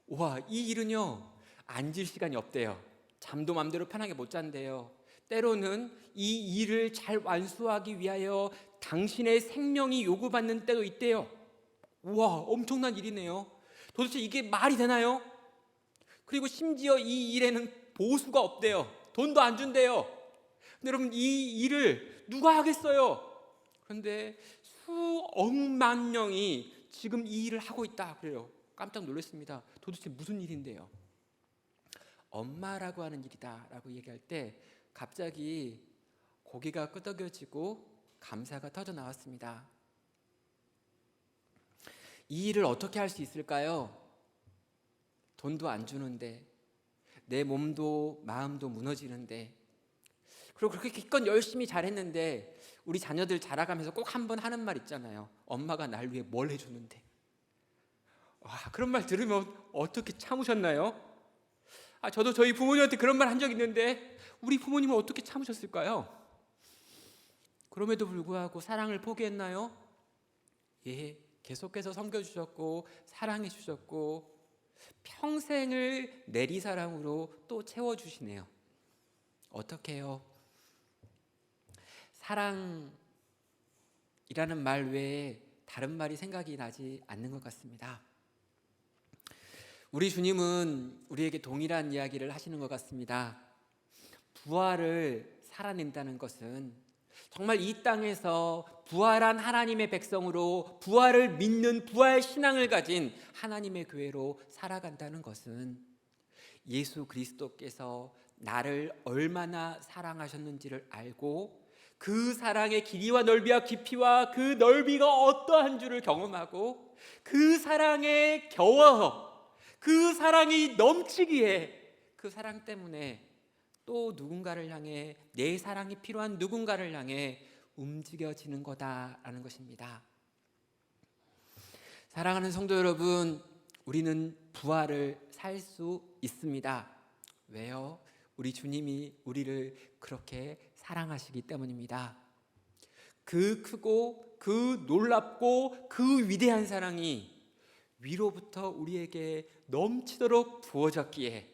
와, 이 일은요, 앉을 시간이 없대요. 잠도 맘대로 편하게 못 잔대요. 때로는 이 일을 잘 완수하기 위하여 당신의 생명이 요구받는 때도 있대요. 우와, 엄청난 일이네요. 도대체 이게 말이 되나요? 그리고 심지어 이 일에는 보수가 없대요. 돈도 안 준대요. 근데 여러분, 이 일을 누가 하겠어요? 그런데 수억만 명이 지금 이 일을 하고 있다 그래요. 깜짝 놀랐습니다. 도대체 무슨 일인데요? 엄마라고 하는 일이다 라고 얘기할 때 갑자기 고개가 끄덕여지고 감사가 터져 나왔습니다. 이 일을 어떻게 할 수 있을까요? 돈도 안 주는데, 내 몸도 마음도 무너지는데, 그리고 그렇게 기껏 열심히 잘했는데 우리 자녀들 자라가면서 꼭 한 번 하는 말 있잖아요. 엄마가 날 위해 뭘 해줬는데. 와, 그런 말 들으면 어떻게 참으셨나요? 저도 저희 부모님한테 그런 말 한 적 있는데 우리 부모님은 어떻게 참으셨을까요? 그럼에도 불구하고 사랑을 포기했나요? 예, 계속해서 섬겨주셨고 사랑해 주셨고 평생을 내리사랑으로 또 채워주시네요. 어떻게 해요? 사랑이라는 말 외에 다른 말이 생각이 나지 않는 것 같습니다. 우리 주님은 우리에게 동일한 이야기를 하시는 것 같습니다. 부활을 살아낸다는 것은 정말 이 땅에서 부활한 하나님의 백성으로 부활을 믿는 부활 신앙을 가진 하나님의 교회로 살아간다는 것은 예수 그리스도께서 나를 얼마나 사랑하셨는지를 알고 그 사랑의 길이와 넓이와 깊이와 그 넓이가 어떠한 줄을 경험하고 그 사랑에 겨워 그 사랑이 넘치기에 그 사랑 때문에 또 누군가를 향해 내 사랑이 필요한 누군가를 향해 움직여지는 거다라는 것입니다. 사랑하는 성도 여러분, 우리는 부활을 살 수 있습니다. 왜요? 우리 주님이 우리를 그렇게 사랑하시기 때문입니다. 그 크고 그 놀랍고 그 위대한 사랑이 위로부터 우리에게 넘치도록 부어졌기에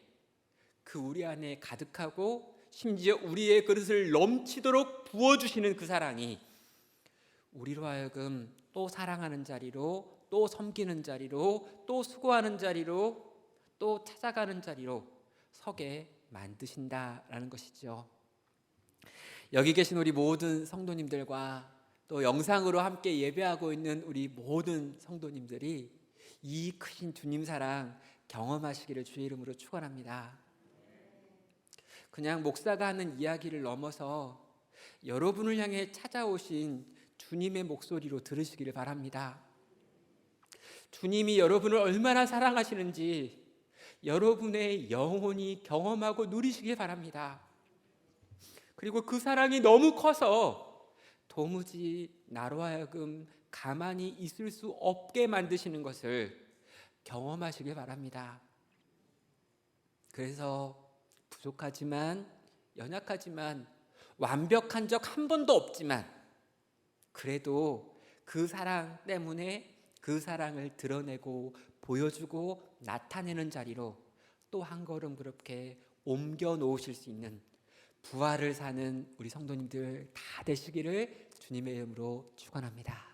그 우리 안에 가득하고 심지어 우리의 그릇을 넘치도록 부어주시는 그 사랑이 우리로 하여금 또 사랑하는 자리로, 또 섬기는 자리로, 또 수고하는 자리로, 또 찾아가는 자리로 서게 만드신다라는 것이죠. 여기 계신 우리 모든 성도님들과 또 영상으로 함께 예배하고 있는 우리 모든 성도님들이 이 크신 주님 사랑 경험하시기를 주의 이름으로 축원합니다. 그냥 목사가 하는 이야기를 넘어서 여러분을 향해 찾아오신 주님의 목소리로 들으시기를 바랍니다. 주님이 여러분을 얼마나 사랑하시는지 여러분의 영혼이 경험하고 누리시길 바랍니다. 그리고 그 사랑이 너무 커서 도무지 나로 하여금 가만히 있을 수 없게 만드시는 것을 경험하시길 바랍니다. 그래서 부족하지만 연약하지만 완벽한 적 한 번도 없지만 그래도 그 사랑 때문에 그 사랑을 드러내고 보여주고 나타내는 자리로 또 한 걸음 그렇게 옮겨 놓으실 수 있는 부활을 사는 우리 성도님들 다 되시기를 주님의 이름으로 축원합니다.